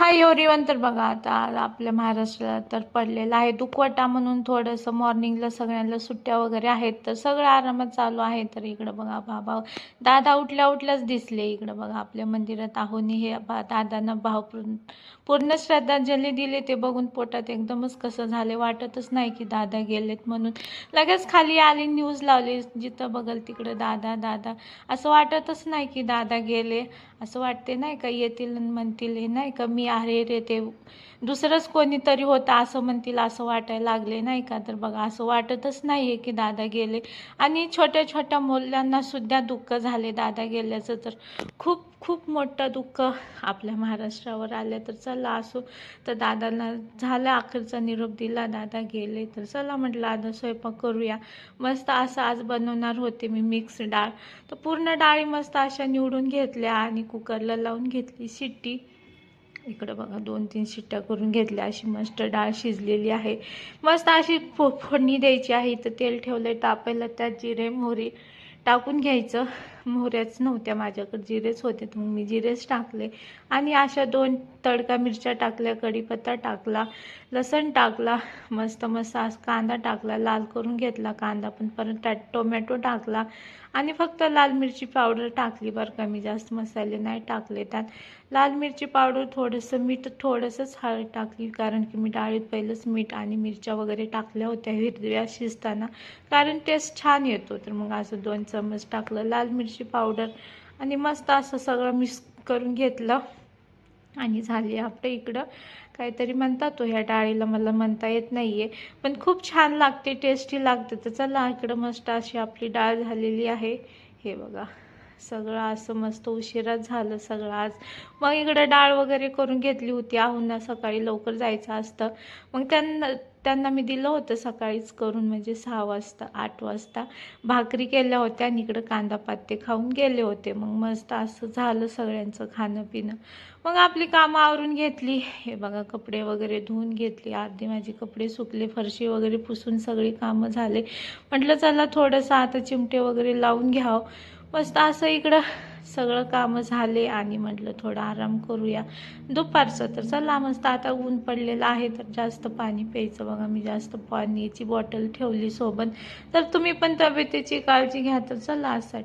Hi everyone. तर बघा आता आपल्या महाराष्ट्रात तर पडलेला आहे दुखवटा, म्हणून थोडंसं मॉर्निंगला सगळ्यांना सुट्ट्या वगैरे आहेत तर सगळं आरामात चालू आहे. तर इकडं बघा बाबा दादा उठल्या उठल्याच दिसले. इकडं बघा आपल्या मंदिरात आहोनी हे दादांना पूर्ण श्रद्धांजली दिली. ते बघून पोटात एकदमच कसं झाले, वाटतच नाही की दादा गेलेत म्हणून. लगेच खाली आली, न्यूज लावली, जिथं बघल तिकडं दादा दादा. असं वाटतच नाही की दादा गेले. असं वाटते नाही का येतील आणि म्हणतील हे नाही का मी आहे रे, ते दुसरंच कोणीतरी होतं असं म्हणतील, असं वाटायला लागले नाही का. तर बघा असं वाटतच नाही आहे की दादा गेले. आणि छोट्या छोट्या मुलांना सुद्धा दुःख झाले दादा गेल्याचं. तर खूप खूप मोठं दुःख आपल्या महाराष्ट्रावर आलं. तर चला असो, तर दादांना झाला अखेरचा निरोप दिला, दादा गेले. तर चला म्हटलं आता स्वयंपाक करूया. मस्त असं आज बनवणार होते मी मिक्स डाळ. तर पूर्ण डाळी मस्त अशा निवडून घेतल्या आणि कुकरला लावून घेतली शिट्टी. इकडं बघा 2-3 शिट्ट्या करून घेतल्या. अशी मस्त डाळ शिजलेली आहे. मस्त अशी फोडणी द्यायची आहे. तर तेल ठेवलंय तापायला, त्यात जिरे मोहरी टाकून घ्यायचं. मोहऱ्याच नव्हत्या माझ्याकडे, जिरेच होते, तर मग मी जिरेच टाकले. आणि अशा 2 तडका मिरच्या टाकल्या, कढीपत्ता टाकला, लसण टाकला, मस्त कांदा टाकला, लाल करून घेतला कांदा पण. परत त्यात टोमॅटो टाकला आणि फक्त लाल मिरची पावडर टाकली बरं का, मी जास्त मसाले नाही टाकले. त्यात लाल मिरची पावडर, थोडंसं मीठ, थोडंसंच हळद टाकली, कारण की मी डाळीत पहिलंच मीठ आणि मिरच्या वगैरे टाकल्या होत्या हिरव्या शिजताना, कारण टेस्ट छान येतो. तर मग असं 2 चम्मच टाकलं लाल मिरची पावडर आणि मस्त असं सगळं मिक्स करून घेतलं. आणि झाली आपल्या इकडं काहीतरी म्हणतात तो, ह्या डाळीला मला म्हणता येत नाहीये, पण खूप छान लागते, टेस्टी लागते. तर चला इकडं मस्त अशी आपली डाळ झालेली आहे. हे बघा सगळं असं मस्त उशिराच झालं सगळं आज. मग इकडं डाळ वगैरे करून घेतली होती. आहुंना सकाळी लवकर जायचं असतं, मग त्यांना मी दिलं होतं सकाळीच करून, म्हणजे 6 वाजता 8 वाजता भाकरी केल्या होत्या आणि इकडं कांदा पाते खाऊन गेले होते. मग मस्त असं झालं सगळ्यांचं खाणं पिणं. मग आपली कामं आवरून घेतली. हे बघा कपडे वगैरे धुवून घेतली, अर्धी माझे कपडे सुकले, फरशी वगैरे पुसून सगळी कामं झाले. म्हटलं चला थोडंसं आता चिमटे वगैरे लावून घ्यावं. मस्त असं इकडं सगळं कामं झाले आणि म्हटलं थोडा आराम करूया दुपारचं. तर चला मस्त आता ऊन पडलेलं आहे, तर जास्त पाणी प्यायचं. बघा मी जास्त पाण्याची बॉटल ठेवली सोबत. तर तुम्ही पण तब्येतीची काळजी घ्या. तर चला असं